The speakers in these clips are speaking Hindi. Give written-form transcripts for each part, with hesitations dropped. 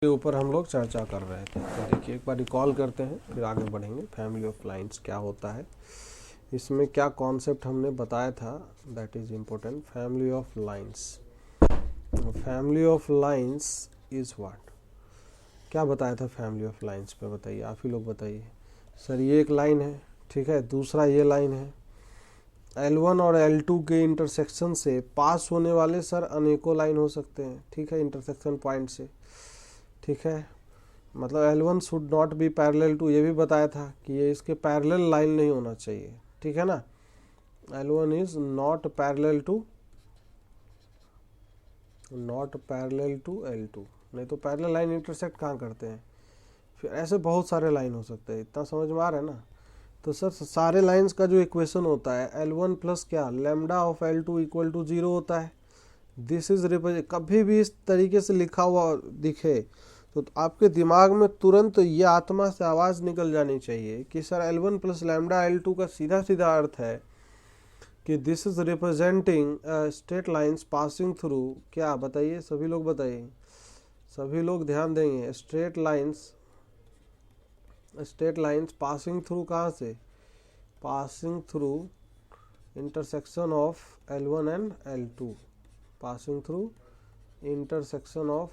के ऊपर हम लोग चर्चा कर रहे थे। तो देखिए एक बार रिकॉल करते हैं फिर आगे बढ़ेंगे। फैमिली ऑफ लाइंस क्या होता है, इसमें क्या कॉन्सेप्ट हमने बताया था, that is important. Family of lines, family of lines is what, क्या बताया था फैमिली ऑफ लाइंस पे, बताइए आप ही लोग बताइए। सर ये एक लाइन है, ठीक है, दूसरा ये लाइन है। L1 और L2 के इंटरसेक्शन से पास होने वाले सर अनेकों लाइन हो सकते हैं, ठीक है, इंटरसेक्शन पॉइंट से, ठीक है। मतलब L1 should not be parallel to, ये भी बताया था कि ये इसके पैरेलल लाइन नहीं होना चाहिए, ठीक है ना। L1 is not parallel to L2, नहीं तो पैरेलल लाइन इंटरसेक्ट कहाँ करते हैं। फिर ऐसे बहुत सारे लाइन हो सकते हैं, इतना समझ में आ रहा है ना। तो सर सारे लाइंस का जो इक्वेशन होता है L1 प्लस क्या lambda of L2 equal to 0 होता है। दिस इज रिप्रेजेंट, कभी भी इस तरीके से लिखा हुआ दिखे तो आपके दिमाग में तुरंत ये आत्मा से आवाज़ निकल जानी चाहिए कि sir L1 plus lambda L2 का सीधा सीधा अर्थ है कि this is representing straight lines passing through, क्या बताइए, सभी लोग बताइए, सभी लोग ध्यान देंगे। स्ट्रेट लाइंस पासिंग थ्रू कहाँ से, passing through intersection of L1 and L2, passing through intersection of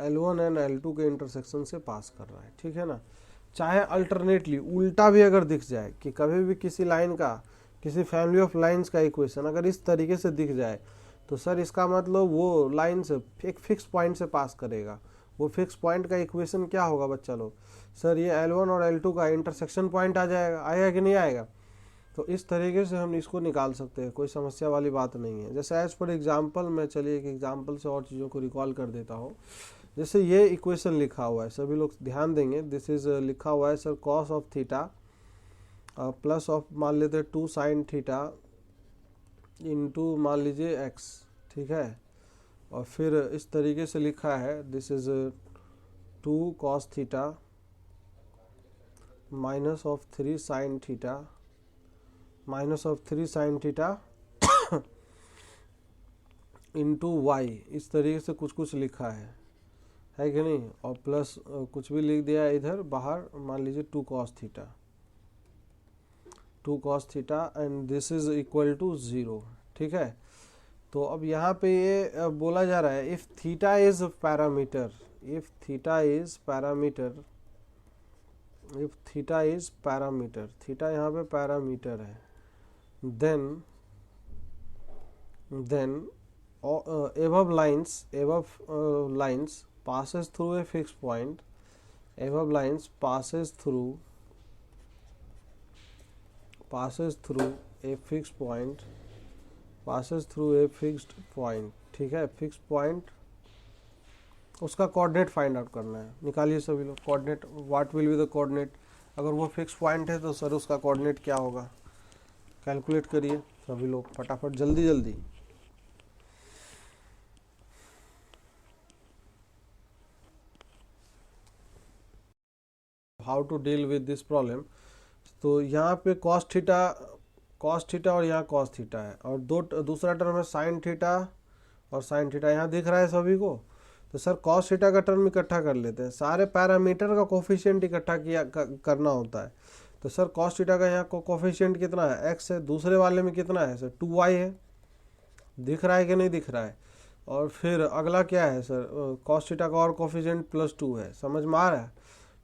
L1 and L2 के इंटरसेक्शन से पास कर रहा है, ठीक है ना। चाहे अल्टरनेटली उल्टा भी अगर दिख जाए कि कभी भी किसी लाइन का, किसी फैमिली ऑफ लाइंस का इक्वेशन अगर इस तरीके से दिख जाए तो सर इसका मतलब वो लाइन से एक फिक्स पॉइंट से पास करेगा। वो फिक्स पॉइंट का इक्वेशन क्या होगा बच्चा लोग, सर ये L1 और L2 का इंटरसेक्शन पॉइंट आ जाएगा, आएगा कि नहीं आएगा। तो इस तरीके से हम इसको निकाल सकते हैं, कोई समस्या वाली बात नहीं है। जैसे एज पर एग्जाम्पल, मैं चलिए एक एग्जाम्पल से और चीज़ों को रिकॉल कर देता हूँ। जैसे ये इक्वेशन लिखा हुआ है, सभी लोग ध्यान देंगे, दिस इज लिखा हुआ है sir cos of theta plus of मान लेते हैं 2 साइन थीटा इंटू मान लीजिए x, ठीक है। और फिर इस तरीके से लिखा है this is 2 cos theta minus of 3 sine theta into y, इस तरीके से कुछ लिखा है कि नहीं। और प्लस कुछ भी लिख दिया इधर बाहर, मान लीजिए 2 cos theta and this is equal to 0, ठीक है। तो अब यहाँ पे ये बोला जा रहा है if theta is parameter, theta यहाँ पे पैरामीटर है, then above lines passes through a fixed point, passes through a fixed point, ठीक है। फिक्स पॉइंट, उसका कोऑर्डिनेट फाइंड आउट करना है, निकालिए सभी लोग coordinate, what will be the coordinate. अगर वो फिक्स पॉइंट है तो सर उसका कोऑर्डिनेट क्या होगा, कैलकुलेट करिए सभी लोग फटाफट, जल्दी। How to deal with this problem. तो यहाँ पे कॉस थीटा और यहाँ कॉस थीटा है, और दूसरा टर्म है साइन थीटा और साइन थीटा, यहाँ दिख रहा है सभी को। तो सर कॉस थीटा का टर्म इकट्ठा कर लेते हैं, सारे पैरामीटर का कोफिशिएंट इकट्ठा करना होता है। तो सर कॉस थीटा का यहाँ कोफिशिएंट कितना है, x है, दूसरे वाले में कितना है सर 2y है, दिख रहा है कि नहीं दिख रहा है। और फिर अगला क्या है सर, कॉस थीटा का और कोफिशिएंट +2 है, समझ में आ रहा है।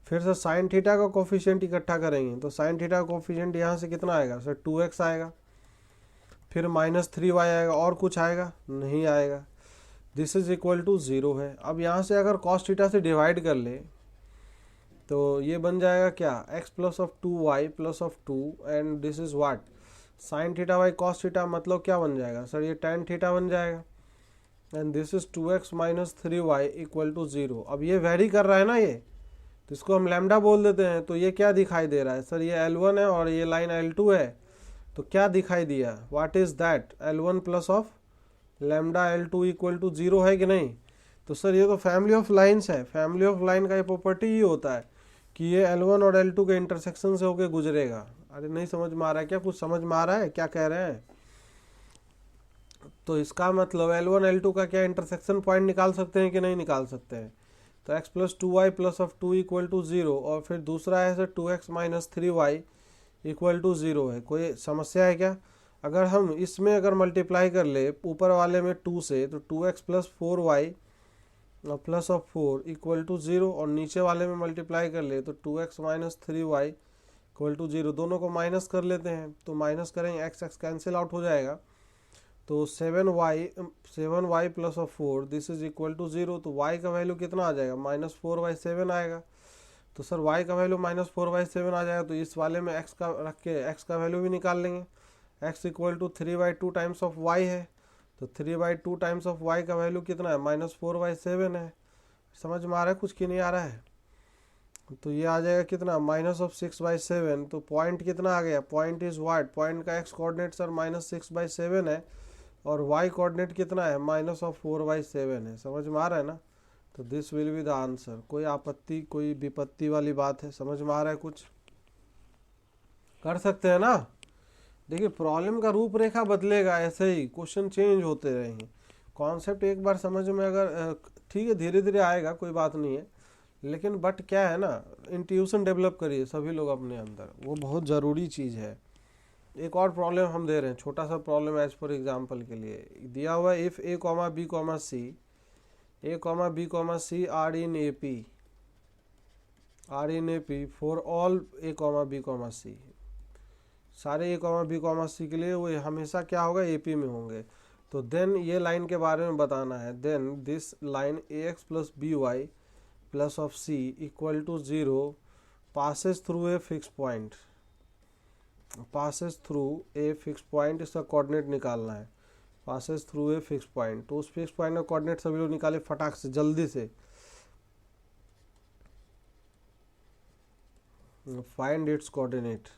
फिर सर साइन थीटा का कोफिशिएंट इकट्ठा करेंगे तो साइन थीटा का कोफिशिएंट यहाँ से कितना आएगा सर 2x आएगा, फिर -3y आएगा, और कुछ आएगा नहीं आएगा। दिस इज इक्वल टू 0 है। अब यहाँ से अगर कॉस थीटा से डिवाइड कर ले तो ये बन जाएगा क्या, x plus of 2y plus of 2 and this is what sine theta by cos theta, मतलब क्या बन जाएगा सर, ये tan थीटा बन जाएगा and this is 2x minus 3y equal to 0। अब ये वेरी कर रहा है ना ये, तो इसको हम लैम्डा बोल देते हैं। तो ये क्या दिखाई दे रहा है सर, ये L1 है और ये लाइन L2 है, तो क्या दिखाई दिया, what is that, L1 plus of lambda L2 equal to 0 है कि नहीं। तो सर ये तो फैमिली ऑफ लाइंस है, फैमिली ऑफ लाइन का ये प्रॉपर्टी ही होता है कि ये L1 और L2 के इंटरसेक्शन से होके गुजरेगा। अरे नहीं समझ में आ रहा है क्या, कुछ समझ में आ रहा है क्या कह रहे हैं। तो इसका मतलब L1 L2 का क्या इंटरसेक्शन पॉइंट निकाल सकते हैं कि नहीं निकाल सकते हैं। तो x plus 2y plus of 2 equal to 0, और फिर दूसरा है sir 2x minus 3y equal to 0 है। कोई समस्या है क्या? अगर हम इसमें अगर मल्टीप्लाई कर ले ऊपर वाले में 2 से, तो 2x प्लस 4y और प्लस ऑफ 4 इक्वल टू 0, और नीचे वाले में मल्टीप्लाई कर ले तो 2x minus 3y equal to 0। दोनों को माइनस कर लेते हैं, तो माइनस करेंगे x कैंसिल आउट हो जाएगा, तो 7y plus of 4 this is equal to 0। तो y का वैल्यू कितना आ जाएगा? माइनस 4/7 आएगा। तो सर y का वैल्यू माइनस 4/7 आ जाएगा, तो इस वाले में x का रख के x का वैल्यू भी निकाल लेंगे। x equal to 3/2 times of y है, तो 3/2 टाइम्स ऑफ y का वैल्यू कितना है? माइनस 4/7 है। समझ में आ रहा है कुछ कि नहीं आ रहा है? तो ये आ जाएगा कितना? Minus of 6/7। तो पॉइंट कितना आ गया? Point is what? पॉइंट का x कोऑर्डिनेट सर माइनस 6/7 है, और y कोऑर्डिनेट कितना है? माइनस ऑफ 4/7 है। समझ में आ रहा है ना? तो this will be the answer. कोई आपत्ति, कोई विपत्ति वाली बात है? समझ में आ रहा है कुछ? कर सकते हैं ना? देखिए प्रॉब्लम का रूपरेखा बदलेगा, ऐसे ही क्वेश्चन चेंज होते रहेंगे। कॉन्सेप्ट एक बार समझ में अगर ठीक है, धीरे धीरे आएगा, कोई बात नहीं है, लेकिन बट क्या है ना, इंट्यूशन डेवलप करिए सभी लोग अपने अंदर, वो बहुत ज़रूरी चीज़ है। एक और प्रॉब्लम हम दे रहे हैं, छोटा सा प्रॉब्लम एज फॉर एग्जांपल के लिए दिया हुआ है। If a, b, c are in A P for all a, b, c, सारे a, b, c के लिए वो हमेशा क्या होगा? AP में होंगे। तो देन ये लाइन के बारे में बताना है। Then this line ax plus by plus of c equal to 0 passes through a fix point, इसका कोऑर्डिनेट निकालना है। Passes through a fix point, तो उस फिक्स पॉइंट का कोऑर्डिनेट सभी लोग निकाले फटाक से, जल्दी से। Find its coordinate.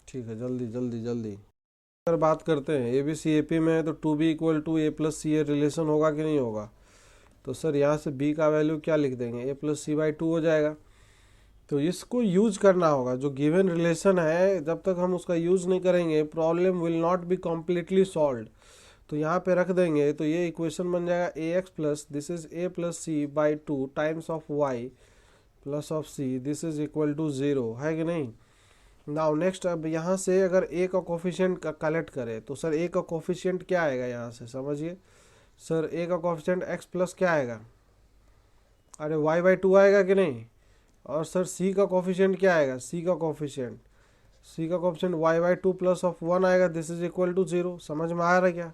ठीक है, जल्दी जल्दी जल्दी। अगर बात करते हैं ABC AP में है, तो 2B equal to A plus C relation होगा कि नहीं होगा? तो सर यहाँ से B का वैल्यू क्या लिख देंगे? A प्लस C/2 हो जाएगा। तो इसको यूज करना होगा, जो गिवन रिलेशन है, जब तक हम उसका यूज नहीं करेंगे problem will not be completely solve. तो यहाँ पे रख देंगे, तो ये इक्वेशन बन जाएगा AX plus this is A plus C/2 times of Y plus of C this is equal to 0, है कि नहीं? नाउ नेक्स्ट, अब यहाँ से अगर A का कोफिशिएंट का कलेक्ट करें, तो सर A का कोफिशिएंट क्या आएगा? यहाँ से समझिए सर, A का कोफिशिएंट x प्लस क्या आएगा? अरे y/2 आएगा कि नहीं? और सर C का कोफिशिएंट क्या आएगा? C का कोफिशिएंट y/2 प्लस ऑफ 1 आएगा, दिस इज इक्वल टू 0। समझ में आ रहा है क्या?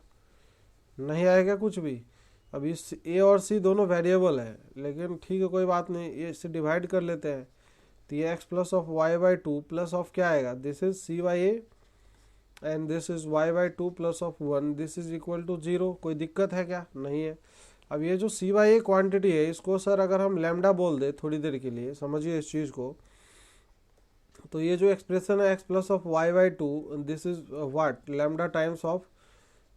नहीं आएगा कुछ भी? अब इस A और C दोनों वेरिएबल है, लेकिन ठीक है कोई बात नहीं, ये इससे डिवाइड कर लेते हैं। तो ये x plus of y/2 plus of क्या आएगा? This is C/A and this is y/2 plus of 1 this is equal to 0। कोई दिक्कत है क्या? नहीं है। अब ये जो C/A क्वांटिटी है, इसको सर अगर हम लैम्डा बोल दे थोड़ी देर के लिए, समझिए इस चीज़ को, तो ये जो एक्सप्रेशन है x plus of y/2 this is what? Lambda times of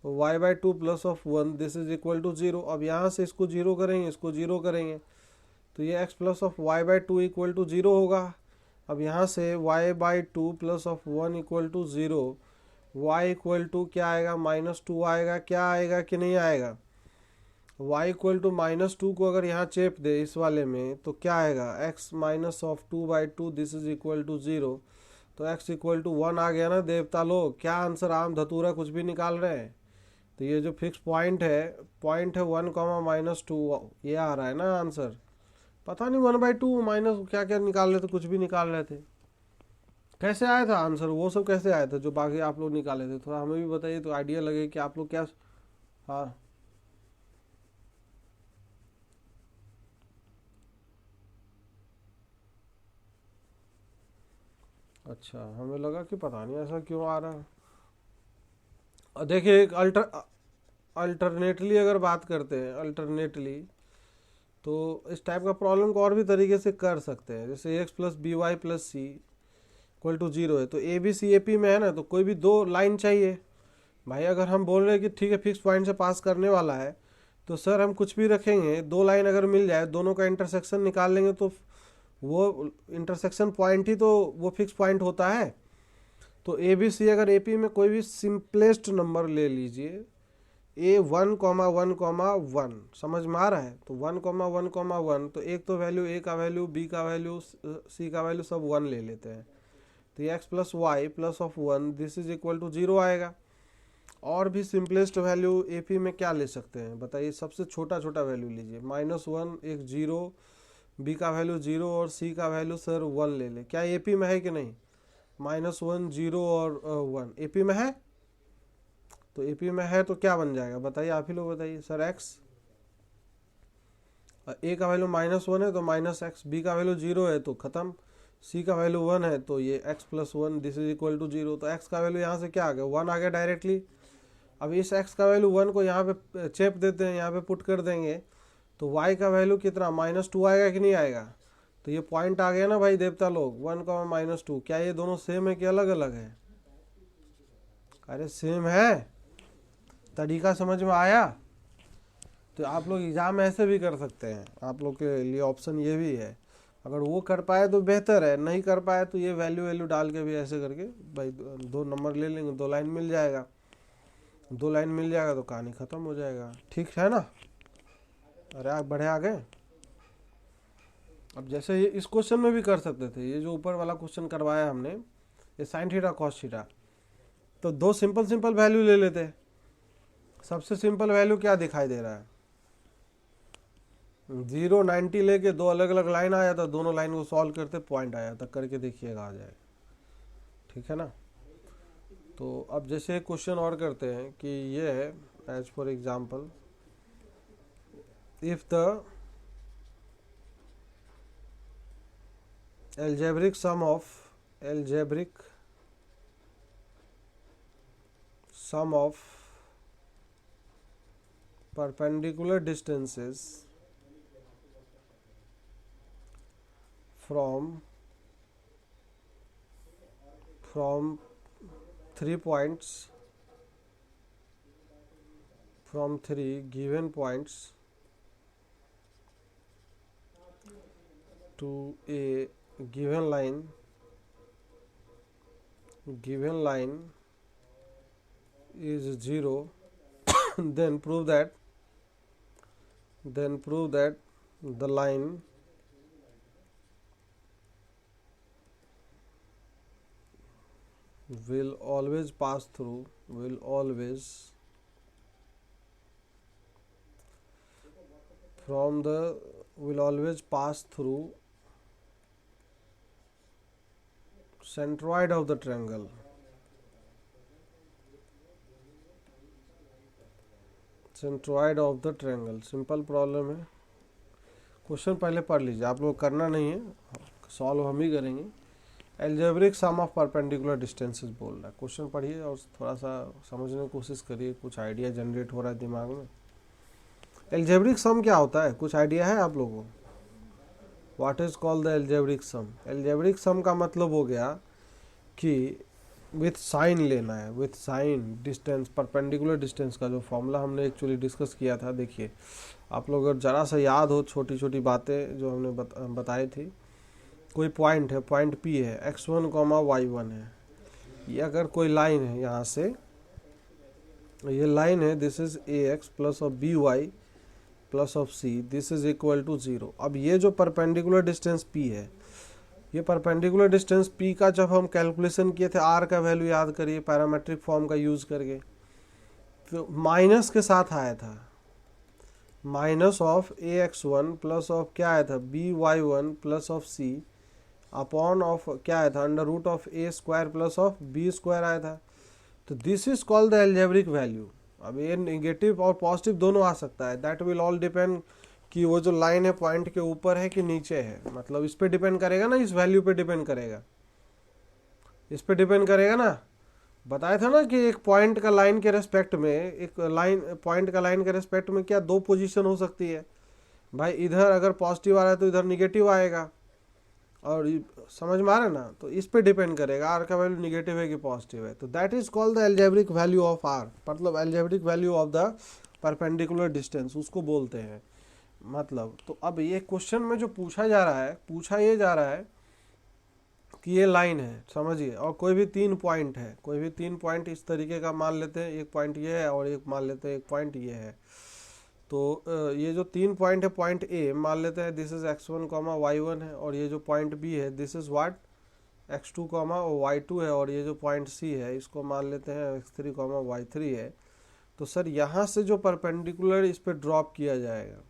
y/2 plus of 1 this is equal to 0। अब यहाँ से इसको 0 करेंगे, इसको 0 करेंगे, तो ये x plus of y/2 equal to 0 होगा। अब यहाँ से y/2 plus of 1 equal to 0, y equal to क्या आएगा? -2 आएगा। क्या आएगा कि नहीं आएगा? y इक्वल टू -2 को अगर यहाँ चेप दे इस वाले में, तो क्या आएगा? x minus of 2/2 this is equal to 0। तो x इक्वल टू 1 आ गया ना देवता लोग? क्या आंसर आम धतूरा कुछ भी निकाल रहे हैं? तो ये जो फिक्स पॉइंट है 1, -2, ये आ रहा है ना आंसर। पता नहीं 1/2 माइनस क्या क्या निकाल रहे थे, कुछ भी निकाल रहे थे। कैसे आया था आंसर? वो सब कैसे आया था जो बाकी आप लोग निकाले थे? थोड़ा हमें भी बताइए, तो आइडिया लगे कि आप लोग क्या। हाँ, अच्छा, हमें लगा कि पता नहीं ऐसा क्यों आ रहा है। देखिए, एक अल्टरनेटली अगर बात करते हैं, अल्टरनेटली, तो इस टाइप का प्रॉब्लम को और भी तरीके से कर सकते हैं। जैसे x plus b y plus c equal to 0 है, तो ABC AP में है ना, तो कोई भी दो लाइन चाहिए भाई। अगर हम बोल रहे हैं कि ठीक है फिक्स पॉइंट से पास करने वाला है, तो सर हम कुछ भी रखेंगे, दो लाइन अगर मिल जाए, दोनों का इंटरसेक्शन निकाल लेंगे, तो वो इंटरसेक्शन पॉइंट ही तो वो फिक्स पॉइंट होता है। तो ए बी सी, अगर ए पी में कोई भी सिंपलेस्ट नंबर ले लीजिए, ए 1,1,1, समझ में आ रहा है? तो 1,1,1, तो एक तो वैल्यू ए का वैल्यू, बी का वैल्यू, सी का वैल्यू सब 1 ले लेते हैं। तो ये x plus y plus of 1 this is equal to 0 आएगा। और भी सिंपलेस्ट वैल्यू ए पी में क्या ले सकते हैं बताइए? सबसे छोटा छोटा वैल्यू लीजिए, -1, एक 0, बी का वैल्यू 0 और सी का वैल्यू सर 1 ले ले। क्या ए पी में है कि नहीं? -1, 0 और 1 ए पी में है। तो ए पी में है तो क्या बन जाएगा बताइए? आप ही लोग बताइए सर। एक्स, ए का वैल्यू -1 है तो -x, बी का वैल्यू 0 है तो खत्म, सी का वैल्यू 1 है तो ये x plus 1 this is equal to 0। तो x का वैल्यू यहाँ से क्या आ गया? 1 आ गया डायरेक्टली। अब इस x का वैल्यू 1 को यहाँ पे चेप देते हैं, यहाँ पे पुट कर देंगे, तो y का वैल्यू कितना? -2 आएगा कि नहीं आएगा? तो ये पॉइंट आ गया ना भाई देवता लोग, 1, -2। क्या ये दोनों सेम है कि अलग अलग है? अरे सेम है। तरीका समझ में आया? तो आप लोग एग्जाम ऐसे भी कर सकते हैं, आप लोग के लिए ऑप्शन ये भी है। अगर वो कर पाए तो बेहतर है, नहीं कर पाए तो ये वैल्यू डाल के भी ऐसे करके भाई 2 नंबर ले लेंगे, 2 लाइन मिल जाएगा, 2 लाइन मिल जाएगा तो कहानी खत्म हो जाएगा। ठीक है ना? अरे आप बढ़े आ गए। अब जैसे ये इस क्वेश्चन में भी कर सकते थे, ये जो ऊपर वाला क्वेश्चन करवाया हमने, ये साइन थीटा कॉस थीटा, तो 2 सिंपल वैल्यू ले लेते। सबसे सिंपल वैल्यू क्या दिखाई दे रहा है? 0, 90 लेके 2 अलग अलग लाइन आ जाता, दोनों लाइन को सॉल्व करते पॉइंट आ जाता, करके देखिएगा आ जाएगा। ठीक है ना? तो अब जैसे एक क्वेश्चन और करते हैं कि ये है, as for example, if the algebraic sum of perpendicular distances from 3 points, from 3 given points to a given line is 0, then prove that the line will always pass through centroid of the triangle. Centroid of the triangle. Simple problem है। क्वेश्चन पहले पढ़ लीजिए, आप लोग करना नहीं है, सॉल्व हम ही करेंगे। Algebraic sum of perpendicular distances बोल रहा है। क्वेश्चन पढ़िए और थोड़ा सा समझने की कोशिश करिए, कुछ आइडिया जनरेट हो रहा है दिमाग में। एल्जेब्रिक सम क्या होता है? कुछ आइडिया है आप लोगों को? What is called the algebraic sum? Algebraic sum का मतलब हो गया कि विथ साइन लेना है, with sign distance, perpendicular distance का जो फॉर्मूला हमने एक्चुअली डिस्कस किया था। देखिए आप लोग अगर ज़रा सा याद हो छोटी छोटी बातें जो हमने बताई थी। कोई पॉइंट है, पॉइंट P है, x1, y1 है। ये अगर कोई लाइन है, यहाँ से ये लाइन है, this is ax plus of by plus of c, this is equal to 0। अब ये जो परपेंडिकुलर डिस्टेंस P है, ये परपेंडिकुलर डिस्टेंस P का जब हम कैलकुलेशन किए थे, R का वैल्यू याद करिए पैरामेट्रिक फॉर्म का यूज़ करके, तो माइनस के साथ आया था, minus of ax1 plus of क्या आया था, by1 plus of c upon of क्या आया था, under root of a square plus of b square आया था। तो this is called the algebraic value. अब ये नेगेटिव और पॉजिटिव दोनों आ सकता है, दैट विल ऑल डिपेंड कि वो जो लाइन है पॉइंट के ऊपर है कि नीचे है, मतलब इस पे डिपेंड करेगा ना, इस वैल्यू पे डिपेंड करेगा, इस पे डिपेंड करेगा ना। बताया था ना कि एक पॉइंट का लाइन के रेस्पेक्ट में, एक लाइन पॉइंट का लाइन के रेस्पेक्ट में क्या 2 पोजीशन हो सकती है भाई। इधर अगर पॉजिटिव आ रहा है तो इधर निगेटिव आएगा, और समझ में आ रहा है ना। तो इस पे डिपेंड करेगा आर का वैल्यू निगेटिव है कि पॉजिटिव है। तो that is called the algebraic value of R, मतलब algebraic value of the perpendicular distance उसको बोलते हैं। मतलब तो अब ये क्वेश्चन में जो पूछा जा रहा है, पूछा ये जा रहा है कि ये लाइन है, समझिए, और कोई भी 3 पॉइंट है, कोई भी 3 पॉइंट इस तरीके का मान लेते हैं, एक पॉइंट ये है और एक मान लेते हैं एक पॉइंट ये है। तो ये जो 3 पॉइंट है, पॉइंट ए मान लेते हैं this is x1 comma y1 है, और ये जो पॉइंट बी है this is what x2 comma y2 है, और ये जो पॉइंट सी है इसको मान लेते हैं x3 कॉमा y3 है। तो सर यहाँ से जो परपेंडिकुलर इस पर ड्रॉप किया जाएगा,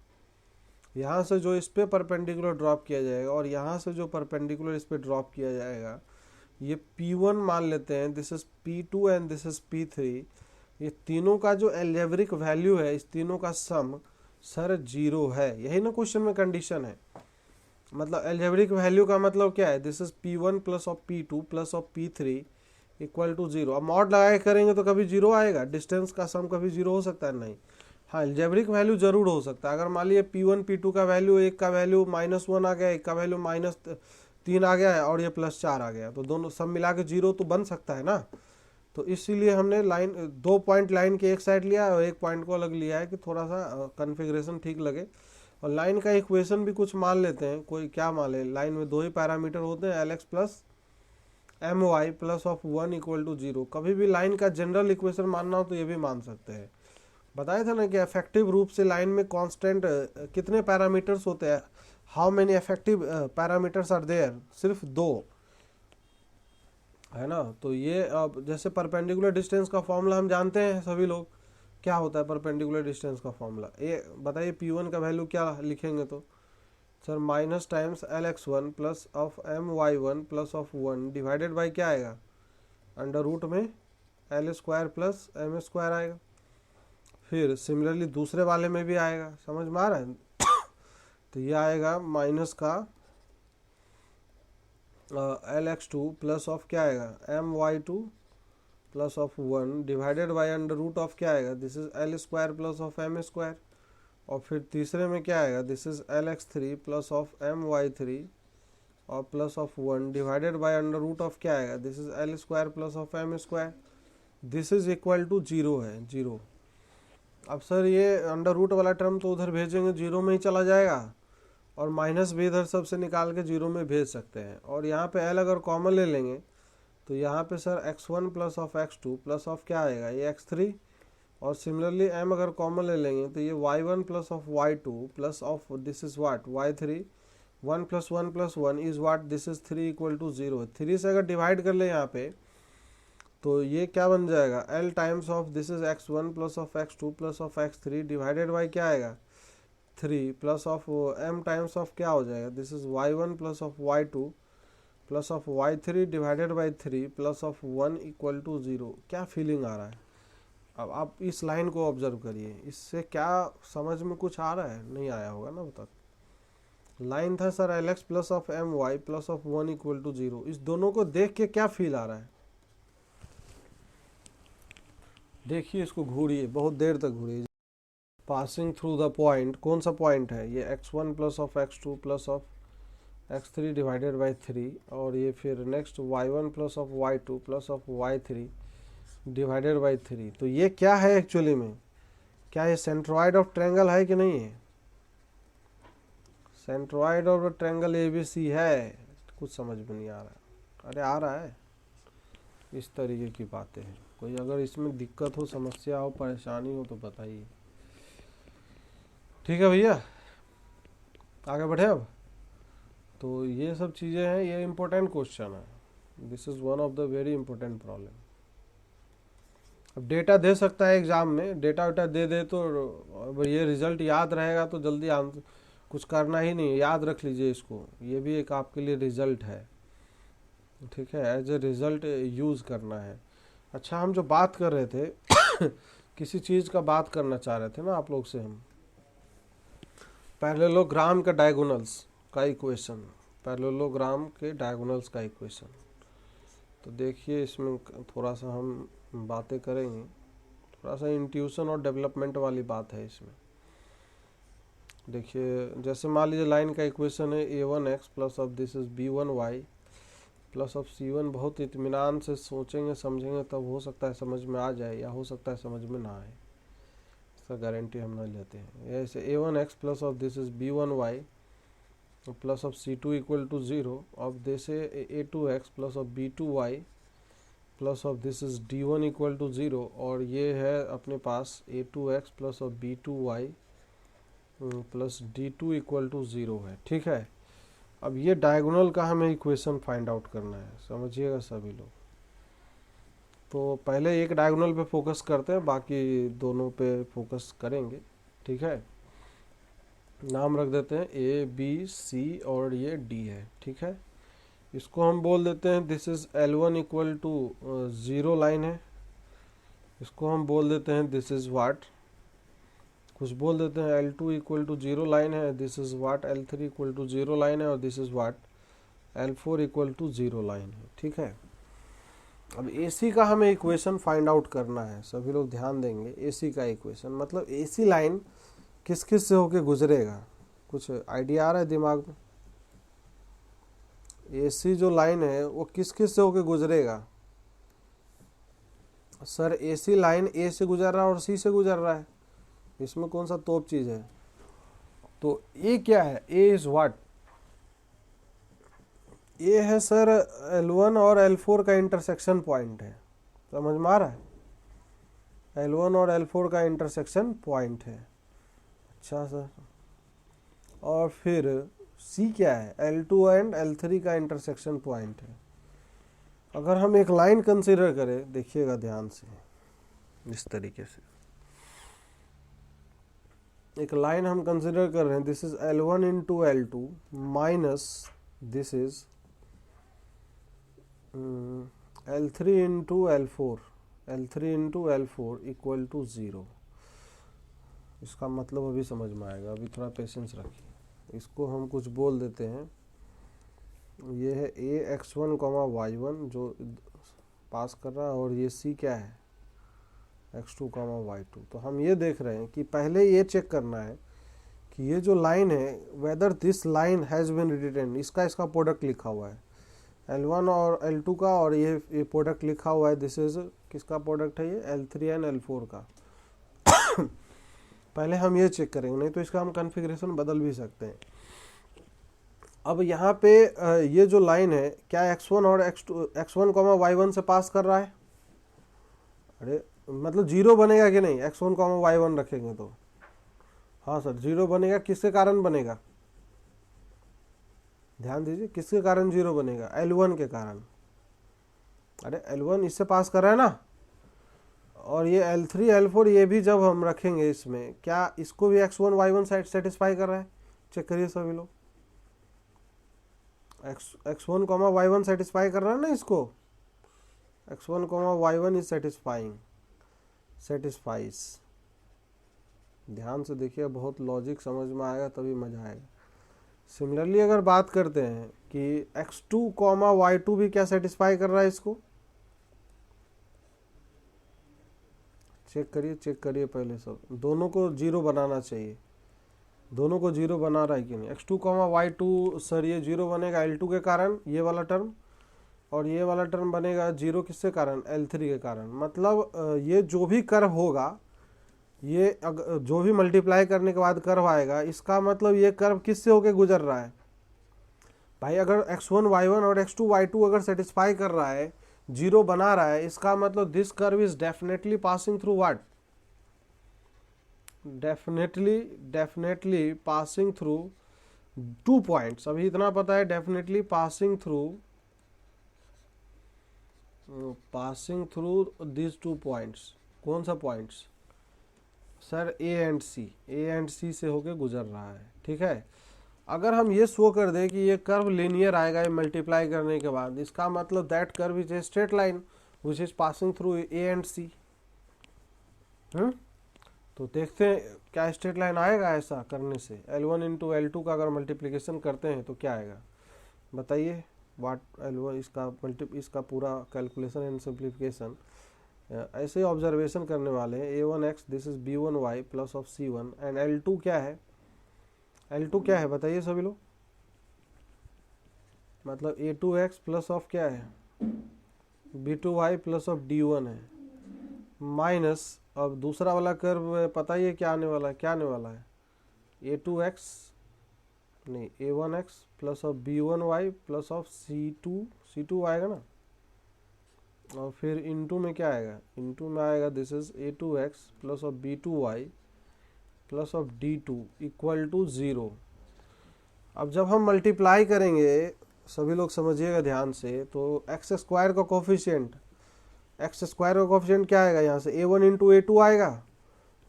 यहाँ से जो इस पे परपेंडिकुलर ड्रॉप किया जाएगा और यहाँ से जो परपेंडिकुलर इस पे ड्रॉप किया जाएगा, ये P1 मान लेते हैं, this is P2 and this is P3। ये तीनों का जो एल्जेब्रिक वैल्यू है, इस तीनों का सम सर 0 है। यही ना क्वेश्चन में कंडीशन है। मतलब एल्जेब्रिक वैल्यू का मतलब क्या है, this is P1 plus of P2 plus of P3 equal to 0। अब मॉड लगा के करेंगे तो कभी 0 आएगा, डिस्टेंस का सम कभी 0 हो सकता है? नहीं। हाँ, एल्जेब्रिक वैल्यू जरूर हो सकता है। अगर मान लीजिए P1 P2 का वैल्यू, एक का वैल्यू -1 आ गया, एक का वैल्यू -3 आ गया है और ये +4 आ गया, तो दोनों सब मिला के 0 तो बन सकता है ना। तो इसीलिए हमने लाइन 2 पॉइंट लाइन के एक साइड लिया है और एक पॉइंट को अलग लिया है कि थोड़ा सा कन्फिग्रेशन ठीक लगे। और लाइन का इक्वेशन भी कुछ मान लेते हैं, कोई क्या मान ले, लाइन में 2 ही पैरामीटर होते हैं, LX plus My plus of 1 equal to 0। कभी भी लाइन का जनरल इक्वेशन मानना हो तो ये भी मान सकते हैं। बताया था ना कि इफेक्टिव रूप से लाइन में कांस्टेंट कितने पैरामीटर्स होते हैं, how many effective parameters are there, सिर्फ 2 है ना। तो ये अब जैसे परपेंडिकुलर डिस्टेंस का फॉर्मूला हम जानते हैं सभी लोग, क्या होता है परपेंडिकुलर डिस्टेंस का फॉर्मूला, ये बताइए। P1 का वैल्यू क्या लिखेंगे तो sir minus times LX1 plus of My1 plus of 1 divided by क्या आएगा, अंडर रूट में L² प्लस M² आएगा। फिर सिमिलरली दूसरे वाले में भी आएगा, समझ में आ रहा है? तो ये आएगा माइनस का LX2 प्लस ऑफ क्या आएगा My2 plus of 1 divided by under root of क्या आएगा, this is L² plus of M²। और फिर तीसरे में क्या आएगा, this is LX3 plus of My3 और plus of 1 divided by under root of क्या आएगा, this is L² plus of M²। This is equal to 0 है, 0। अब सर ये अंडर रूट वाला टर्म तो उधर भेजेंगे 0 में ही चला जाएगा, और माइनस भी इधर सबसे निकाल के 0 में भेज सकते हैं। और यहाँ पे L अगर कॉमन ले लेंगे तो यहाँ पे sir x1 plus of x2 plus of क्या आएगा, ये x3। और सिमिलरली M अगर कॉमन ले लेंगे तो ये y1 plus of y2 plus of this is what y3। 1 plus 1 plus 1 is what, this is 3 equal to 0। 3 से अगर डिवाइड कर ले यहाँ पे तो ये क्या बन जाएगा, L times of this is x1 plus of x2 plus of x3 divided by क्या आएगा 3 plus of M times of क्या हो जाएगा, this is y1 plus of y2 plus of y3 divided by 3 plus of 1 equal to 0। क्या फीलिंग आ रहा है? अब आप इस लाइन को ऑब्जर्व करिए, इससे क्या समझ में कुछ आ रहा है? नहीं आया होगा ना अब तक। लाइन था sir LX plus of My plus of 1 equal to 0। इस दोनों को देख के क्या फील आ रहा है? देखिए, इसको घूरिए, बहुत देर तक घूरिए। पासिंग थ्रू द पॉइंट, कौन सा पॉइंट है ये, x1 plus of x2 plus of x3 divided by 3, और ये फिर next y1 plus of y2 plus of y3 divided by 3। तो ये क्या है एक्चुअली में, क्या ये सेंट्रॉइड ऑफ ट्रायंगल है कि नहीं है? सेंट्रॉइड ऑफ ट्रायंगल ABC है? कुछ समझ में नहीं आ रहा। अरे आ रहा है, इस तरीके की बातें हैं। कोई अगर इसमें दिक्कत हो, समस्या हो, परेशानी हो तो बताइए। ठीक है भैया, आगे बढ़े अब। तो ये सब चीज़ें हैं, ये इम्पोर्टेंट क्वेश्चन है, this is one of the very important problem. अब डेटा दे सकता है एग्जाम में, डेटा वेटा दे दे तो अब ये रिजल्ट याद रहेगा तो जल्दी आंसर, कुछ करना ही नहीं, याद रख लीजिए इसको, ये भी एक आपके लिए रिजल्ट है। ठीक है, एज ए रिजल्ट यूज़ करना है। अच्छा, हम जो बात कर रहे थे किसी चीज़ का बात करना चाह रहे थे ना आप लोग से हम, पैरेललोग्राम का डायगोनल्स का इक्वेशन, पैरेललोग्राम के डायगोनल्स का इक्वेशन। तो देखिए, इसमें थोड़ा सा हम बातें करेंगे, थोड़ा सा इंट्यूशन और डेवलपमेंट वाली बात है इसमें। देखिए, जैसे मान लीजिए लाइन का इक्वेशन है a1x plus of this is b1y plus of c1। बहुत इत्मीनान से सोचेंगे समझेंगे तब हो सकता है समझ में आ जाए, या हो सकता है समझ में ना आए। इसका गारंटी हम ना लेते हैं। ऐसे a1x plus of this is b1y plus of c2 equal to 0 of this a2x plus of b2y plus of this is d1 equal to 0, और ये है अपने पास a2x plus of b2y plus d2 equal to 0 है। ठीक है, अब ये डायगोनल का हमें इक्वेशन फाइंड आउट करना है, समझिएगा सभी लोग। तो पहले एक डायगोनल पे फोकस करते हैं, बाकी दोनों पे फोकस करेंगे। ठीक है, नाम रख देते हैं ए बी सी और ये डी है। ठीक है, इसको हम बोल देते हैं this is L1 equal to 0 line है, इसको हम बोल देते हैं दिस इज वाट, कुछ बोल देते हैं L2 इक्वल टू 0 लाइन है, this is what, L3 equal to 0 line है, और this is what, L4 equal to 0 line है। ठीक है, अब AC का हमें इक्वेशन फाइंड आउट करना है, सभी लोग ध्यान देंगे। AC का इक्वेशन मतलब AC लाइन किस किस से होके गुजरेगा, कुछ आइडिया आ रहा है दिमाग में? AC जो लाइन है वो किस किस से होके गुजरेगा? सर AC लाइन A से गुजर रहा है और C से गुजर रहा है, इसमें कौन सा तोप चीज है? तो A क्या है? A is what? A है सर L1 और L4 का इंटरसेक्शन पॉइंट है, समझ में आ रहा है? L1 और L4 का इंटरसेक्शन पॉइंट है। अच्छा सर, और फिर C क्या है? L2 एंड L3 का इंटरसेक्शन पॉइंट है। अगर हम एक लाइन कंसीडर करें, देखिएगा ध्यान से, इस तरीके से एक लाइन हम कंसीडर कर रहे हैं, this is L1 into L2 minus this is L3 into L4, L3 into L4 equal to 0। इसका मतलब अभी समझ में आएगा, अभी थोड़ा पेशेंस रखिए। इसको हम कुछ बोल देते हैं, ये है AX1, Y1 जो पास कर रहा है, और ये C क्या है? X2, Y2। तो हम ये देख रहे हैं कि पहले ये चेक करना है कि ये जो लाइन है whether this line has been written, इसका प्रोडक्ट लिखा हुआ है L1 और L2 का, और ये प्रोडक्ट लिखा हुआ है दिस इज किसका प्रोडक्ट है? ये L3 एंड L4 का। पहले हम ये चेक करेंगे, नहीं तो इसका हम कॉन्फ़िगरेशन बदल भी सकते हैं। अब यहाँ पे ये जो लाइन है क्या X1 और X1, Y1 से पास कर रहा है? अरे मतलब 0 बनेगा कि नहीं? X1, Y1 रखेंगे तो हाँ सर 0 बनेगा। किसके कारण बनेगा? ध्यान दीजिए, किसके कारण 0 बनेगा? L1 के कारण। अरे L1 इससे पास कर रहा है ना, और ये L3, L4 ये भी जब हम रखेंगे इसमें, क्या इसको भी X1, Y1 साइड सेटिस्फाई कर रहा है? चेक करिए सभी लोग, X1, Y1 सेटिस्फाई कर रहा है ना इसको। X1, Y1 is satisfies. ध्यान से देखिए, बहुत लॉजिक समझ में आएगा तभी मजा आएगा। सिमिलरली अगर बात करते हैं कि X2, Y2 भी क्या सेटिस्फाई कर रहा है इसको, चेक करिए पहले सब, दोनों को 0 बनाना चाहिए, दोनों को 0 बना रहा है कि नहीं? X2, Y2 सर ये 0 बनेगा L2 के कारण, ये वाला टर्म, और ये वाला टर्म बनेगा 0 किसके कारण? L3 के कारण। मतलब ये जो भी कर्व होगा, ये जो भी मल्टीप्लाई करने के बाद कर्व आएगा, इसका मतलब ये कर्व किससे होके गुजर रहा है भाई? अगर X1, Y1 और X2, Y2 अगर सेटिस्फाई कर रहा है, 0 बना रहा है, इसका मतलब this curve is definitely passing through what? Definitely passing through 2 points. अभी इतना पता है, definitely passing through this 2 points. कौन सा points sir? A and C से होके गुजर रहा है। ठीक है, अगर हम ये शो कर दें कि ये कर्व लीनियर आएगा ये मल्टीप्लाई करने के बाद, इसका मतलब that curve is a straight line which is passing through A and C। तो देखते हैं क्या स्ट्रेट लाइन आएगा ऐसा करने से। L1 इंटू L2 का अगर मल्टीप्लिकेशन करते हैं तो क्या आएगा बताइए? वाट L1 इसका पूरा कैलकुलेशन एंड सिंप्लीफिकेशन ऐसे ऑब्जर्वेशन करने वाले हैं। A1x this is B1y plus of C1 and L2 क्या है? L2 क्या है बताइए सभी लोग? मतलब A2x प्लस ऑफ क्या है? B2y प्लस ऑफ D1 है, माइनस अब दूसरा वाला कर्व पता ही है क्या आने वाला है, क्या आने वाला है, a2x नहीं a1x plus of b1y plus of c2 आएगा ना, और फिर इनटू में क्या आएगा, इनटू में आएगा this is a2x plus of b2y plus of d2 equal to 0। अब जब हम मल्टीप्लाई करेंगे, सभी लोग समझिएगा ध्यान से, तो एक्स स्क्वायर का कोफिशिएंट, एक्स स्क्वायर का कोफिशिएंट क्या आएगा, यहाँ से a1 इंटू a2 आएगा,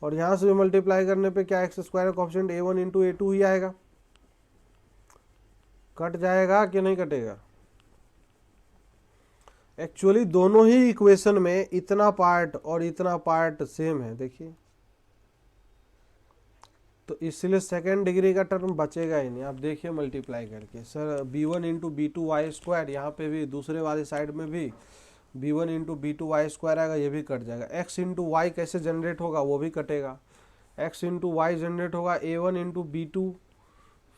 और यहाँ से भी मल्टीप्लाई करने पे क्या एक्स स्क्वायर का कोफिशिएंट a1 इंटू a2 ही आएगा। कट जाएगा कि नहीं कटेगा? एक्चुअली दोनों ही इक्वेशन में इतना पार्ट और इतना पार्ट सेम है, देखिए, तो इसलिए सेकेंड डिग्री का टर्म बचेगा ही नहीं। आप देखिए मल्टीप्लाई करके, sir b1 into b two y square, यहाँ पे भी दूसरे वाली साइड में भी b1 into b two y square आएगा, ये भी कट जाएगा। x इंटू वाई कैसे जनरेट होगा, वो भी कटेगा। x इंटू वाई जनरेट होगा a1 इंटू बी टू,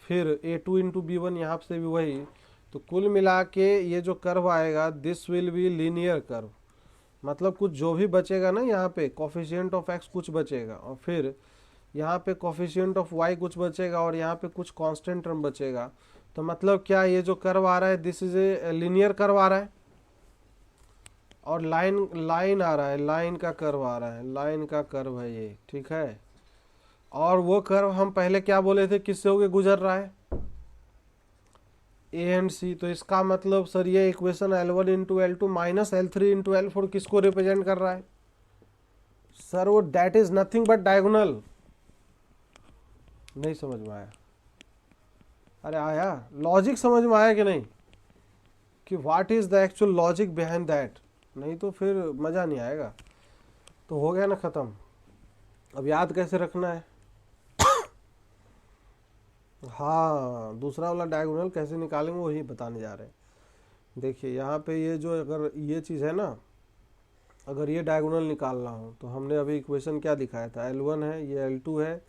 फिर a2 इंटू बी वन, यहाँ से भी वही। तो कुल मिला के ये जो कर्व आएगा this will be linear curve, मतलब कुछ जो भी बचेगा ना यहाँ पे कोफिशिएंट ऑफ x कुछ बचेगा, और फिर यहाँ पे कोफिशिएंट ऑफ y कुछ बचेगा, और यहाँ पे कुछ कांस्टेंट टर्म बचेगा। तो मतलब क्या, ये जो कर्व आ रहा है this is a linear curve आ रहा है, और लाइन आ रहा है, लाइन का कर्व आ रहा है, लाइन का कर्व है ये, ठीक है। और वो कर्व हम पहले क्या बोले थे, किससे होके गुजर रहा है, ए एंड सी। तो इसका मतलब सर ये equation L1 into L2 minus L3 into L4 किसको रिप्रेजेंट कर रहा है? सर वो that is nothing but diagonal. नहीं समझ में आया? अरे आया, लॉजिक समझ में आया कि नहीं, कि what is the actual logic behind that, नहीं तो फिर मजा नहीं आएगा। तो हो गया ना खत्म। अब याद कैसे रखना है? हाँ, दूसरा वाला डायगोनल कैसे निकालेंगे वही बताने जा रहे हैं। देखिए यहाँ पे ये जो, अगर ये चीज़ है ना, अगर ये डायगोनल निकालना हो तो हमने अभी इक्वेशन क्या दिखाया था, L1 है, ये L2 है,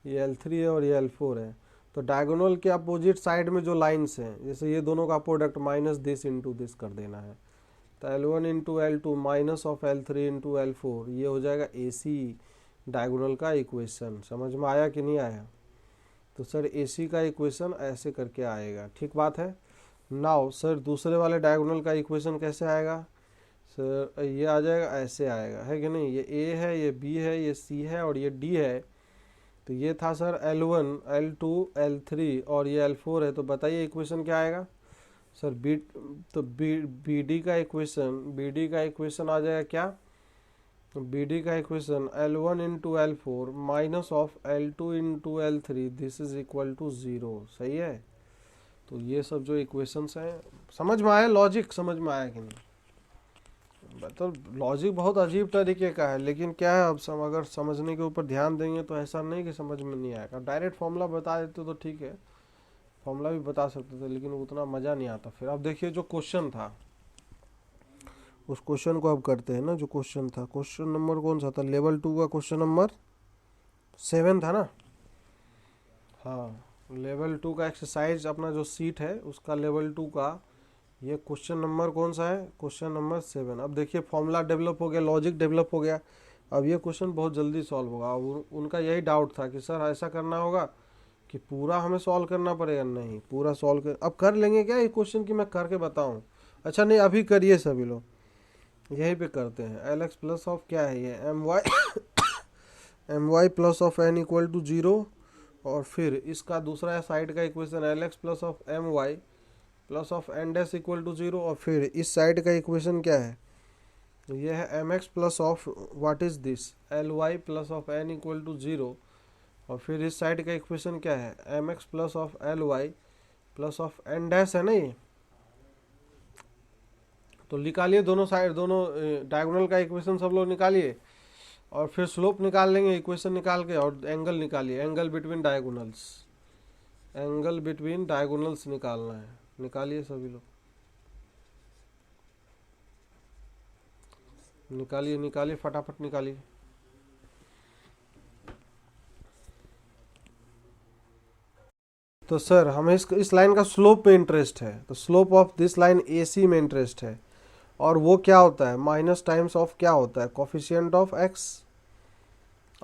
ये L3 है और ये L4 है। तो डायगोनल के अपोजिट साइड में जो लाइन्स हैं, जैसे ये दोनों का product minus this into this कर देना है, तो L1 into L2 minus of L3 into L4, ये हो जाएगा AC डायगोनल का इक्वेशन। समझ में आया कि नहीं आया? तो सर AC का इक्वेशन ऐसे करके आएगा, ठीक बात है। नाउ सर दूसरे वाले डायगोनल का इक्वेशन कैसे आएगा? सर ये आ जाएगा, ऐसे आएगा, है कि नहीं, ये A है, ये B है, ये C है और ये D है। तो ये था सर L1, L2, L3 और ये L4 है। तो बताइए इक्वेशन क्या आएगा सर? BD का इक्वेशन आ जाएगा क्या? BD का equation L1 into L4 minus of L2 into L3 this is equal to 0। सही है? तो ये सब जो इक्वेशंस हैं, समझ में आया? लॉजिक समझ में आया कि नहीं? तो लॉजिक बहुत अजीब तरीके का है, लेकिन क्या है, अब अगर समझने के ऊपर ध्यान देंगे तो ऐसा नहीं कि समझ में नहीं आएगा। डायरेक्ट फॉर्मूला बता देते तो ठीक है, फॉर्मूला भी बता सकते थे, लेकिन उतना मज़ा नहीं आता फिर। अब देखिए जो क्वेश्चन था, उस क्वेश्चन को अब करते हैं ना। जो क्वेश्चन था, क्वेश्चन नंबर कौन सा था? लेवल 2 का क्वेश्चन नंबर 7 था ना? हाँ, लेवल 2 का एक्सरसाइज अपना जो सीट है उसका लेवल 2 का ये क्वेश्चन नंबर कौन सा है? Question number 7। अब देखिए फॉर्मूला डेवलप हो गया, लॉजिक डेवलप हो गया। अब ये क्वेश्चन बहुत जल्दी सॉल्व होगा। अब उनका यही डाउट था कि सर ऐसा करना होगा कि पूरा हमें सॉल्व करना पड़ेगा। नहीं, पूरा सॉल्व कर, अब कर लेंगे क्या ये क्वेश्चन की मैं करके बताऊं? अच्छा नहीं, अभी करिए सभी लोग, यहीं पे करते हैं। Lx प्लस ऑफ क्या है ये, my plus of n equal to 0, और फिर इसका दूसरा साइड का equation Lx plus of my plus of n dash equal to 0, और फिर इस साइड का इक्वेशन क्या है, ये है mx plus of what is this ly plus of n equal to 0, और फिर इस साइड का इक्वेशन क्या है, mx plus of ly plus of n dash है ना ये। तो निकालिए दोनों साइड, दोनों डायगोनल का इक्वेशन सब लोग निकालिए, और फिर स्लोप निकाल लेंगे इक्वेशन निकाल के, और एंगल निकालिए, angle between diagonals, angle between diagonals निकालना है। निकालिए सभी लोग, निकालिए निकालिए फटाफट निकालिए। तो सर हमें इस लाइन का स्लोप पे इंटरेस्ट है, तो slope of this line AC में इंटरेस्ट है, और वो क्या होता है, माइनस टाइम्स ऑफ क्या होता है, coefficient of x,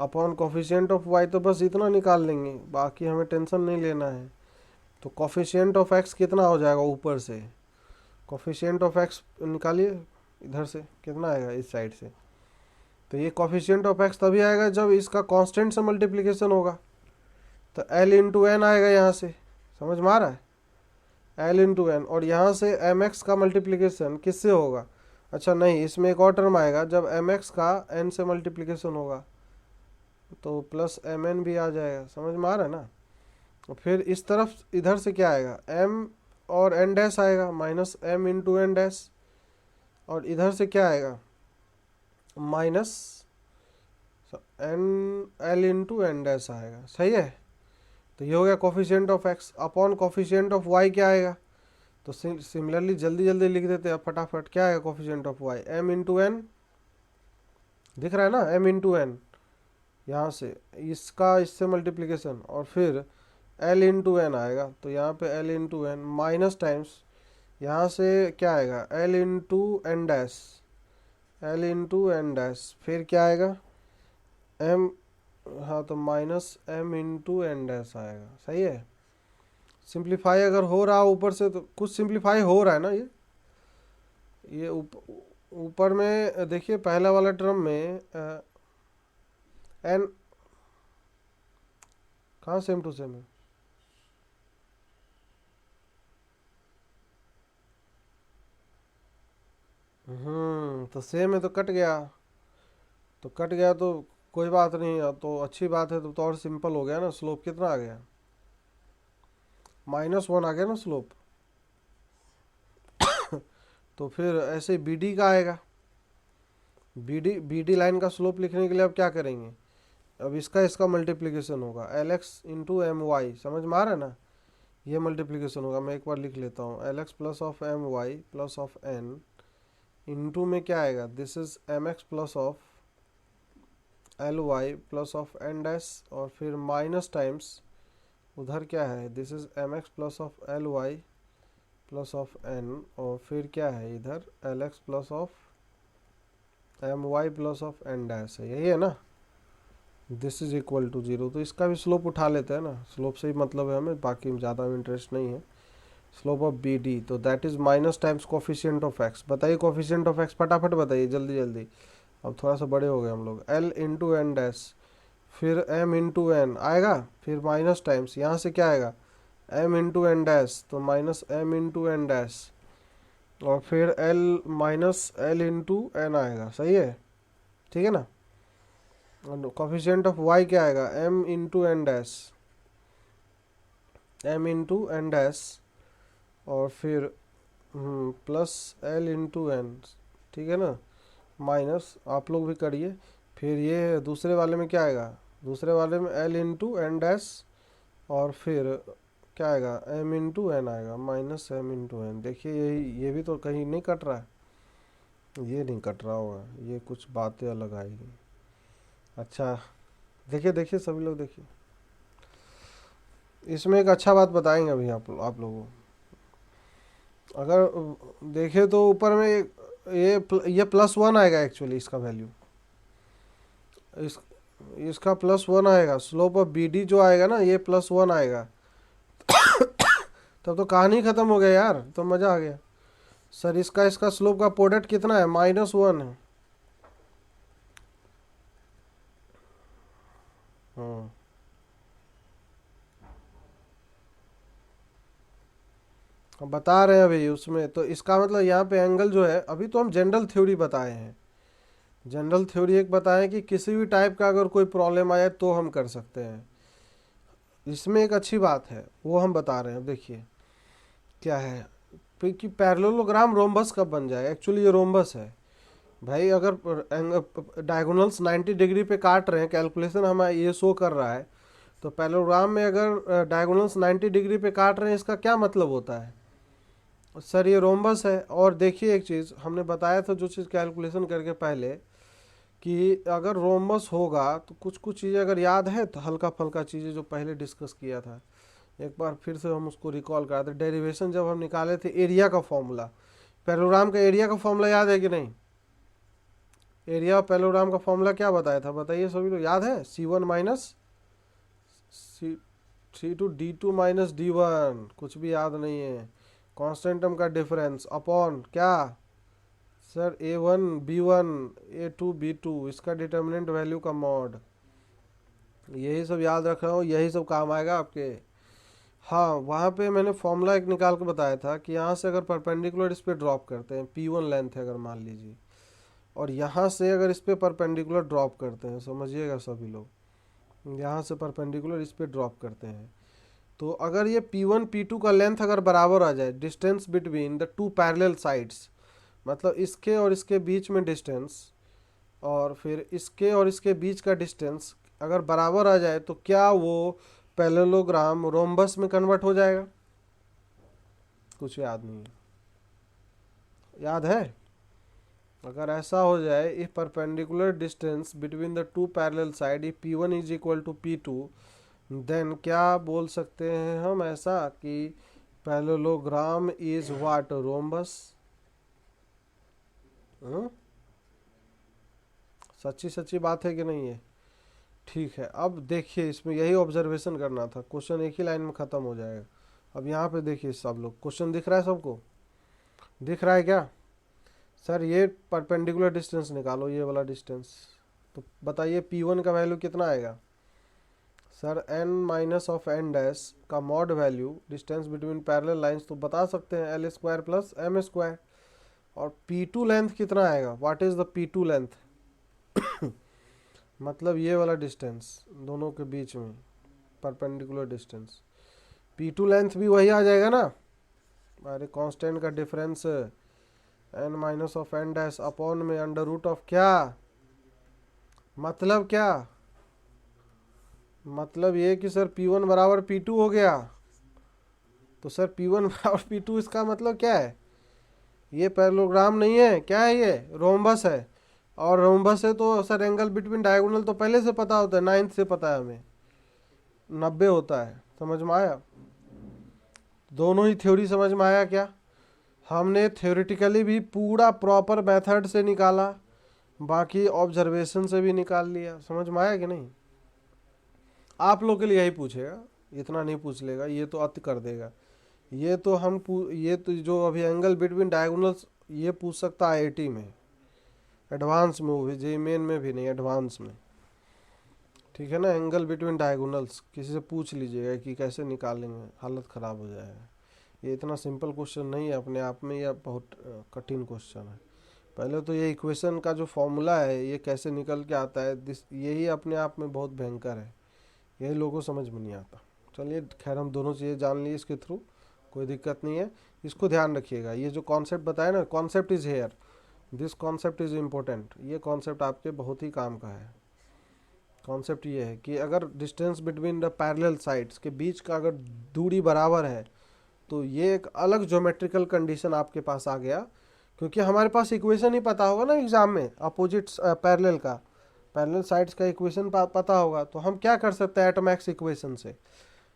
upon coefficient of y, तो बस इतना निकाल लेंगे, बाकी हमें टेंशन नहीं लेना है। तो कोफिशिएंट ऑफ एक्स कितना हो जाएगा ऊपर से, कोफिशिएंट ऑफ एक्स निकालिए इधर से, कितना आएगा इस साइड से। तो ये कोफिशिएंट ऑफ एक्स तभी आएगा जब इसका कांस्टेंट से मल्टीप्लिकेशन होगा, तो एल इंटू एन आएगा यहाँ से, समझ में आ रहा है, एल इंटू एन। और यहाँ से एम एक्स का मल्टीप्लिकेशन किससे होगा, अच्छा नहीं, इसमें एक और टर्म आएगा जब एम एक्स का एन से मल्टीप्लिकेशन होगा, तो प्लस एम एन भी आ जाएगा, समझ में आ रहा है ना। और फिर इस तरफ इधर से क्या आएगा, एम और एन डैश आएगा, minus m into n dash, और इधर से क्या आएगा, minus n l into n dash आएगा, सही है। तो ये हो गया coefficient of x. Upon coefficient of y क्या आएगा, तो सिमिलरली जल्दी जल्दी लिख देते हैं फटाफट, क्या आएगा coefficient of y, m into n, दिख रहा है ना, एम इंटू एन, यहाँ से इसका इससे मल्टीप्लिकेशन, और फिर एल इंटू एन आएगा, तो यहाँ पे l into n minus times यहाँ से क्या आएगा, l into n dash, l into n dash, फिर क्या आएगा एम, हाँ तो minus m into n dash आएगा, सही है। सिंप्लीफाई अगर हो रहा ऊपर से तो कुछ सिंप्लीफाई हो रहा है ना, ये ऊपर में देखिए पहला वाला टर्म में एन कहाँ सेम टू सेम है, तो सेम है तो कट गया, तो कट गया तो कोई बात नहीं है, तो अच्छी बात है, तो और सिंपल हो गया ना। स्लोप कितना आ गया, -1 आ गया ना स्लोप। तो फिर ऐसे बी डी का आएगा, बी डी लाइन का स्लोप लिखने के लिए अब क्या करेंगे, अब इसका इसका मल्टीप्लिकेशन होगा, l x into m y, समझ में आ रहा है ना, ये मल्टीप्लिकेशन होगा। मैं एक बार लिख लेता हूँ, l x plus of m y plus of n into में क्या आएगा, this is m x plus of l y plus of n dash, और फिर माइनस टाइम्स उधर क्या है, this is m x plus of l y plus of n, और फिर क्या है इधर l x plus of m y plus of n dash है, यही है ना, दिस इज इक्वल टू 0। तो इसका भी स्लोप उठा लेते हैं ना, स्लोप से ही मतलब है हमें, बाकी ज़्यादा इंटरेस्ट नहीं है। स्लोप ऑफ बी डी, तो that is minus times coefficient of x. बताइए कोफिशिएंट ऑफ एक्स फटाफट बताइए, जल्दी जल्दी, अब थोड़ा सा बड़े हो गए हम लोग। एल इंटू एन डैश, फिर एम इंटू एन आएगा, फिर माइनस टाइम्स यहाँ से क्या आएगा, एम इंटू एन डैश, तो minus m into n dash, और फिर l minus l into n आएगा, सही है, ठीक है ना। कोफिशिएंट ऑफ वाई क्या आएगा, m into n dash, m into n dash, और फिर प्लस एल इंटू एन, ठीक है ना, माइनस आप लोग भी करिए। फिर ये दूसरे वाले में क्या आएगा, दूसरे वाले में एल इंटू एन डैश, और फिर क्या आएगा, एम इंटू एन आएगा, माइनस एम इंटू एन। देखिए ये भी तो कहीं नहीं कट रहा है, ये नहीं कट रहा होगा, ये कुछ बातें अलग आएगी। अच्छा देखिए देखिए सभी लोग देखिए, इसमें एक अच्छा बात बताएंगे अभी आप लोगों को। अगर देखें तो ऊपर में ये +1 आएगा एक्चुअली, इसका वैल्यू इसका +1 आएगा, स्लोप ऑफ बी डी जो आएगा ना ये +1 आएगा। तब तो कहानी खत्म हो गया यार, तो मजा आ गया। सर इसका स्लोप का प्रोडक्ट कितना है, -1 है। हम बता रहे हैं अभी उसमें, तो इसका मतलब यहाँ पे एंगल जो है, अभी तो हम जनरल थ्योरी बताए हैं, जनरल थ्योरी एक बताएं कि किसी भी टाइप का अगर कोई प्रॉब्लम आए तो हम कर सकते हैं। इसमें एक अच्छी बात है वो हम बता रहे हैं, देखिए क्या है कि पैरेललोग्राम रोम्बस कब बन जाए। एक्चुअली ये रोम्बस है भाई, अगर डायगोनल्स 90 डिग्री पे काट रहे हैं, कैलकुलेशन हमें ये शो कर रहा है, तो पैरेललोग्राम में अगर डायगोनल्स 90 डिग्री पे काट रहे हैं, इसका क्या मतलब होता है, सर ये रोम्बस है। और देखिए एक चीज़ हमने बताया था, जो चीज़ कैलकुलेशन करके पहले, कि अगर रोम्बस होगा तो कुछ कुछ चीज़ें अगर याद है तो हल्का फल्का चीज़ें जो पहले डिस्कस किया था, एक बार फिर से हम उसको रिकॉल कराते। डेरिवेशन जब हम निकाले थे एरिया का फॉर्मूला, पैरेललोग्राम का एरिया का फॉर्मूला याद है कि नहीं, एरिया ऑफ पैरेललोग्राम का फॉर्मूला क्या बताया था, बताइए सभी लोग, याद है? C1 minus C2 D2 minus D1, कुछ भी याद नहीं है। कांस्टेंट टर्म का डिफरेंस अपॉन क्या sir, A1 B1 A2 B2, इसका डिटर्मिनेंट वैल्यू का मॉड। यही सब याद रख रहा हूँ, यही सब काम आएगा आपके। हाँ, वहाँ पे मैंने फॉर्मूला एक निकाल के बताया था कि यहाँ से अगर परपेंडिकुलर इस पे ड्रॉप करते हैं, P1 लेंथ है अगर मान लीजिए, और यहाँ से अगर इस पे परपेंडिकुलर ड्रॉप करते हैं, समझिएगा सभी लोग, यहाँ से परपेंडिकुलर इस पे ड्रॉप करते हैं, तो अगर ये P1 P2 का लेंथ अगर बराबर आ जाए, distance between the two parallel sides, मतलब इसके और इसके बीच में डिस्टेंस और फिर इसके और इसके बीच का डिस्टेंस अगर बराबर आ जाए, तो क्या वो पैरेललोग्राम रोम्बस में कन्वर्ट हो जाएगा? कुछ याद नहीं है, याद है? अगर ऐसा हो जाए, if perpendicular distance between the two parallel side if P1 is equal to P2, then क्या बोल सकते हैं हम ऐसा कि पैरेललोग्राम इज व्हाट, रोम्बस। सच्ची सच्ची बात है कि नहीं है? ठीक है, अब देखिए इसमें यही ऑब्जर्वेशन करना था, क्वेश्चन एक ही लाइन में ख़त्म हो जाएगा। अब यहाँ पे देखिए सब लोग, क्वेश्चन दिख रहा है सबको? दिख रहा है क्या? सर ये परपेंडिकुलर डिस्टेंस निकालो, ये वाला डिस्टेंस, तो बताइए P1 का वैल्यू कितना आएगा? Sir n minus of n dash का mod value distance between parallel lines, तो बता सकते हैं L square plus M square. और P2 लेंथ कितना आएगा? What is the P2 length? मतलब ये वाला डिस्टेंस दोनों के बीच में परपेंडिकुलर डिस्टेंस, P2 लेंथ भी वही आ जाएगा ना। अरे कांस्टेंट का difference n minus of n dash upon में अंडर रूट ऑफ क्या, मतलब क्या, मतलब ये कि सर P1 बराबर P2 हो गया, तो सर P1 बराबर P2 इसका मतलब क्या है? ये पैरेललोग्राम नहीं है, क्या है ये? रोम्बस है। और रोम्बस है तो सर एंगल बिटवीन डायगोनल तो पहले से पता होता है, 9th से पता है हमें, 90 होता है। समझ में आया? दोनों ही थ्योरी समझ में आया क्या? हमने थ्योरेटिकली भी पूरा प्रॉपर मेथड से निकाला, बाकी ऑब्जर्वेशन से भी निकाल लिया। समझ में आया कि नहीं? आप लोग के लिए यही पूछेगा, इतना नहीं पूछ लेगा, ये तो अति कर देगा। ये तो ये तो जो अभी एंगल बिटवीन डायगोनल्स ये पूछ सकता है IIT में, एडवांस में, वो भी JEE मेन में भी नहीं, एडवांस में। ठीक है ना, एंगल बिटवीन डायगोनल्स किसी से पूछ लीजिएगा कि कैसे निकालेंगे, हालत ख़राब हो जाएगा। ये इतना सिंपल क्वेश्चन नहीं है अपने आप में, यह बहुत कठिन क्वेश्चन है। पहले तो ये इक्वेशन का जो फॉर्मूला है ये कैसे निकल के आता है, यही अपने आप में बहुत भयंकर है, यही लोगों को समझ में नहीं आता। चलिए खैर, हम दोनों चीज़ें जान लिए इसके थ्रू, कोई दिक्कत नहीं है। इसको ध्यान रखिएगा, ये जो कॉन्सेप्ट बताया ना, concept is here, this concept is important. ये कॉन्सेप्ट आपके बहुत ही काम का है। कॉन्सेप्ट ये है कि अगर distance between the parallel sides के बीच का अगर दूरी बराबर है, तो ये एक अलग ज्योमेट्रिकल कंडीशन आपके पास आ गया, क्योंकि हमारे पास इक्वेशन ही पता होगा ना एग्जाम में, अपोजिट पैरेलल का, पैरेलल साइड्स का इक्वेशन पता होगा, तो हम क्या कर सकते हैं एटमैक्स इक्वेशन से?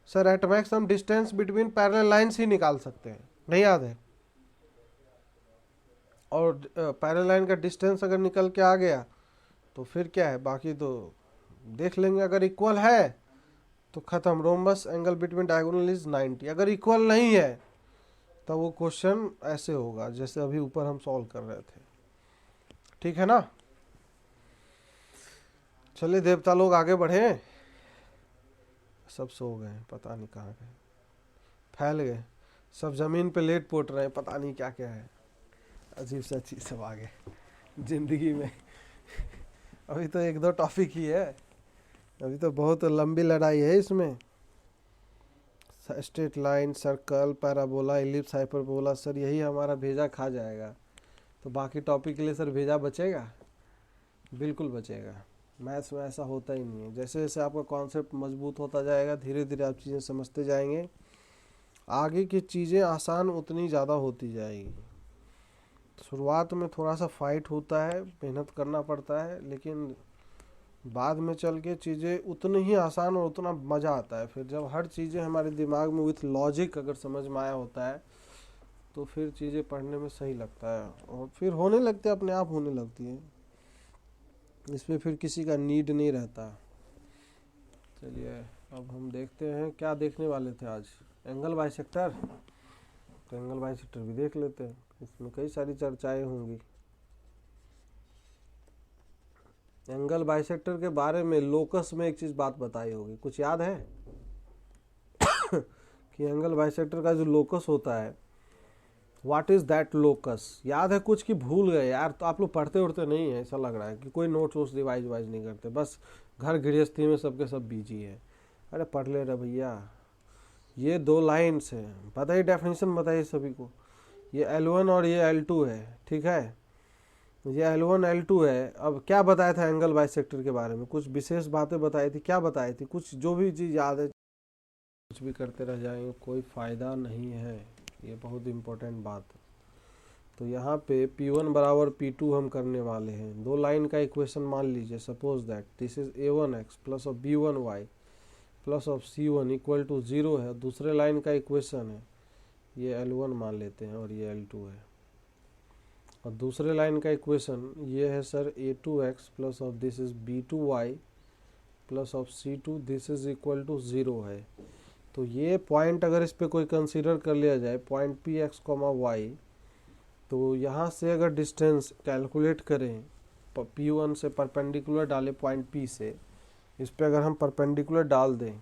सर एटमैक्स हम डिस्टेंस बिटवीन पैरेलल लाइंस ही निकाल सकते हैं, नहीं याद है? और पैरेलल लाइन का डिस्टेंस अगर निकल के आ गया तो फिर क्या है, बाकी तो देख लेंगे। अगर इक्वल है तो खत्म, rhombus angle between diagonal is 90। अगर इक्वल नहीं है तो वो क्वेश्चन ऐसे होगा जैसे अभी ऊपर हम सॉल्व कर रहे थे। ठीक है ना? चलिए देवता लोग आगे बढ़े, सब सो गए, पता नहीं कहाँ गए, फैल गए, सब जमीन पे लेट पोट रहे हैं, पता नहीं क्या क्या है, अजीब सा चीज़ सब आ गए जिंदगी में। अभी तो 1-2 टॉपिक ही है, अभी तो बहुत लंबी लड़ाई है इसमें। Straight line, circle, parabola, ellipse, hyperbola, sir यही हमारा भेजा खा जाएगा। तो बाकी टॉपिक के लिए सर भेजा बचेगा? बिल्कुल बचेगा। मैथ्स में ऐसा होता ही नहीं है। जैसे जैसे आपका कॉन्सेप्ट मजबूत होता जाएगा, धीरे धीरे आप चीज़ें समझते जाएंगे, आगे की चीज़ें आसान उतनी ज़्यादा होती जाएगी। शुरुआत में थोड़ा सा फाइट होता है, मेहनत करना पड़ता है, लेकिन बाद में चल के चीज़ें उतनी ही आसान और उतना मज़ा आता है। फिर जब हर चीज़ें हमारे दिमाग में विथ लॉजिक अगर समझ में आया होता है, तो फिर चीज़ें पढ़ने में सही लगता है, और फिर होने लगते अपने आप होने लगती हैं। इसमें फिर किसी का नीड नहीं रहता। चलिए अब हम देखते हैं क्या देखने वाले थे आज, एंगल बाइसेक्टर। तो एंगल बाइसेक्टर भी देख लेते हैं, इसमें कई सारी चर्चाएं होंगी। एंगल बाइसेक्टर के बारे में लोकस में एक चीज़ बात बताई होगी, कुछ याद है कि एंगल बाइसेक्टर का जो लोकस होता है, व्हाट इज़ दैट लोकस, याद है कुछ कि भूल गए यार? तो आप लोग पढ़ते उड़ते नहीं है, ऐसा लग रहा है कि कोई नोट्स वोट्स रिवाइज वाइज नहीं करते, बस घर गृहस्थी में सबके सब बिजी है। अरे पढ़ ले रहे भैया, ये दो लाइन्स हैं, बताइए डेफिनेशन बताइए सभी को। ये L1 और ये L2 है, ठीक है, ये L1 L2 है। अब क्या बताया था एंगल बाइसेक्टर के बारे में, कुछ विशेष बातें बताई थी, क्या बताई थी? कुछ जो भी चीज़ याद है, कुछ भी करते रह जाएंगे कोई फ़ायदा नहीं है, ये बहुत इम्पोर्टेंट बात। तो यहाँ पे P1 बराबर P2 हम करने वाले हैं। दो लाइन का इक्वेशन मान लीजिए, suppose that this is A1x plus of B1y plus of C1 equal to 0 है। दूसरे लाइन का इक्वेशन है, ये L1 मान लेते हैं और ये L2 है। और दूसरे लाइन का इक्वेशन ये है sir A2x plus of this is B2y plus of C2 this is equal to 0 है। तो ये पॉइंट अगर इस पे कोई कंसीडर कर लिया जाए, पॉइंट Px, y, तो यहाँ से अगर डिस्टेंस कैलकुलेट करें, P1 से परपेंडिकुलर डालें पॉइंट P से, इस पे अगर हम परपेंडिकुलर डाल दें,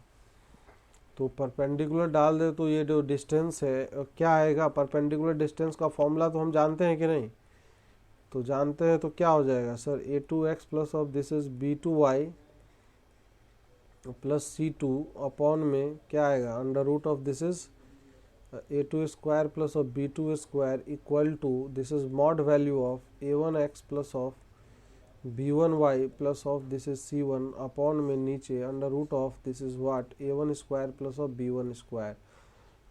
तो परपेंडिकुलर डाल दें तो ये जो डिस्टेंस है क्या आएगा? परपेंडिकुलर डिस्टेंस का फॉर्मूला तो हम जानते हैं कि नहीं? तो जानते हैं, तो क्या हो जाएगा sir A2x plus of this is B2y plus C2 upon में क्या आएगा, under root of this is A2 square plus of B2 square equal to this is mod value of A1x plus of B1y plus of this is C1 upon में नीचे under root of this is what A1 square plus of B1 square.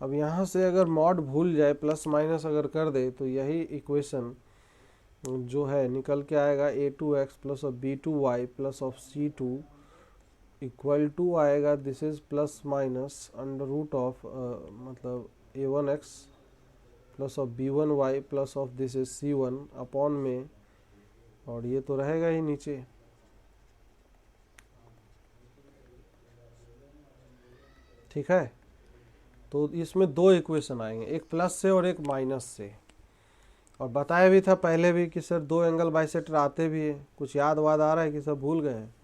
अब यहाँ से अगर मॉड भूल जाए, प्लस माइनस अगर कर दे, तो यही इक्वेशन जो है निकल के आएगा A2x plus of B2y plus of C2 equal to आएगा this is plus minus under root of मतलब A1x plus of B1y plus of this is C1 upon में, और ये तो रहेगा ही नीचे। ठीक है, तो इसमें दो इक्वेशन आएंगे, एक प्लस से और एक माइनस से। और बताया भी था पहले भी कि सर दो एंगल बाइसेक्टर आते भी है, कुछ याद वाद आ रहा है कि सब भूल गए हैं?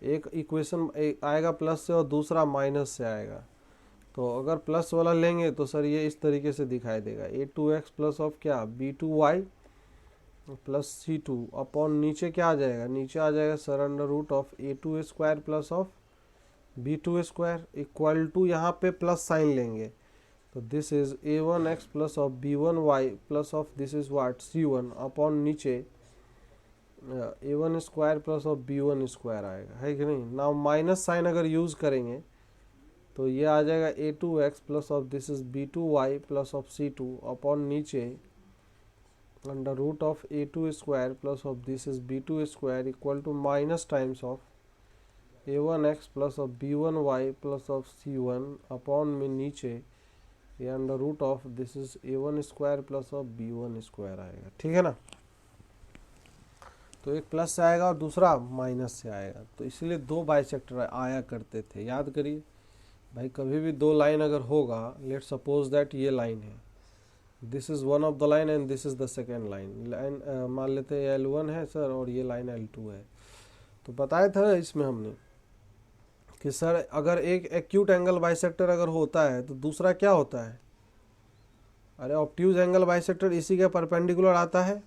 एक इक्वेशन आएगा प्लस से और दूसरा माइनस से आएगा। तो अगर प्लस वाला लेंगे तो सर ये इस तरीके से दिखाई देगा, A2x प्लस ऑफ क्या B2y प्लस C2 अपॉन नीचे क्या आ जाएगा, नीचे आ जाएगा sir under root of A2 square plus of B2 square equal to, यहाँ पे प्लस साइन लेंगे तो this is A1x plus of B1y plus of this is what C1 upon नीचे A1 square plus of B1 square आएगा, है कि नहीं? नाउ माइनस साइन अगर यूज़ करेंगे तो ये आ जाएगा A2x plus of this is B2y plus of C2 upon नीचे under root of A2 square plus of this is B2 square equal to minus times of A1x plus of B1y plus of C1 upon में नीचे ये under root of this is A1 square plus of B1 square आएगा। ठीक है ना? तो एक प्लस से आएगा और दूसरा माइनस से आएगा, तो इसलिए दो बाइसेक्टर आया करते थे। याद करिए भाई, कभी भी दो लाइन अगर होगा, लेट सपोज दैट ये लाइन है, this is one of the line and this is the second line मान लेते हैं L1 है सर और ये लाइन L2 है। तो बताया था इसमें हमने कि सर अगर एक एक्यूट एंगल बाइसेक्टर अगर होता है तो दूसरा क्या होता है? अरे ऑब्ट्यूज एंगल बाइसेक्टर इसी के परपेंडिकुलर आता है।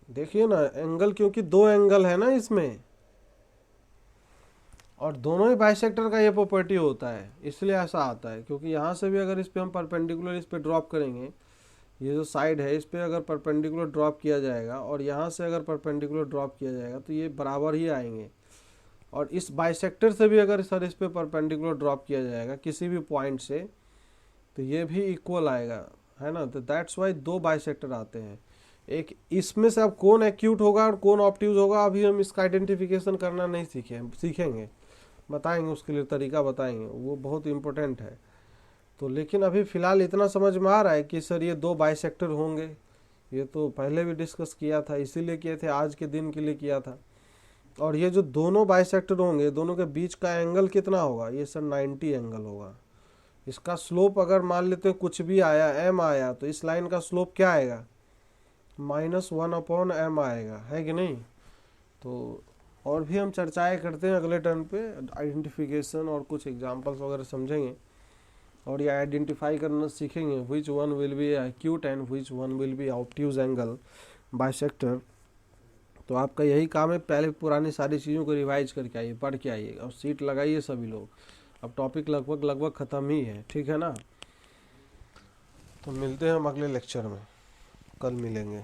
देखिए ना एंगल, क्योंकि दो एंगल है ना इसमें, और दोनों ही बाइसेक्टर का ये प्रॉपर्टी होता है, इसलिए ऐसा आता है। क्योंकि यहाँ से भी अगर इस पे हम परपेंडिकुलर इस पे ड्रॉप करेंगे, ये जो साइड है इस पे अगर परपेंडिकुलर ड्रॉप किया जाएगा और यहाँ से अगर परपेंडिकुलर ड्रॉप किया जाएगा तो ये बराबर ही आएंगे। और इस बाइसेक्टर से भी अगर सर इस पे परपेंडिकुलर ड्रॉप किया जाएगा किसी भी पॉइंट से, तो ये भी इक्वल आएगा, है ना? तो दैट्स वाई दो बाइसेक्टर आते हैं। एक इसमें से अब कौन एक्यूट होगा और कौन ऑब्ट्यूज होगा, अभी हम इसका आइडेंटिफिकेशन करना नहीं सीखेंगे, बताएंगे, उसके लिए तरीका बताएंगे, वो बहुत इम्पोर्टेंट है। तो लेकिन अभी फ़िलहाल इतना समझ में आ रहा है कि सर ये दो बाइसेक्टर होंगे, ये तो पहले भी डिस्कस किया था, इसीलिए किए थे, आज के दिन के लिए किया था। और ये जो दोनों बाइसेक्टर होंगे, दोनों के बीच का एंगल कितना होगा, ये सर 90 एंगल होगा। इसका स्लोप अगर मान लेते हैं कुछ भी आया, m आया, तो इस लाइन का स्लोप क्या आएगा, -1/m आएगा, है कि नहीं। तो और भी हम चर्चाएं करते हैं अगले टर्न पे, आइडेंटिफिकेशन और कुछ एग्जांपल्स वगैरह समझेंगे, और ये आइडेंटिफाई करना सीखेंगे which one will be acute and which one will be obtuse angle bisector. तो आपका यही काम है, पहले पुरानी सारी चीज़ों को रिवाइज करके आइए, पढ़ के आइए और सीट लगाइए सभी लोग। अब टॉपिक लगभग ख़त्म ही है, ठीक है ना। तो मिलते हैं हम अगले लेक्चर में, कल मिलेंगे।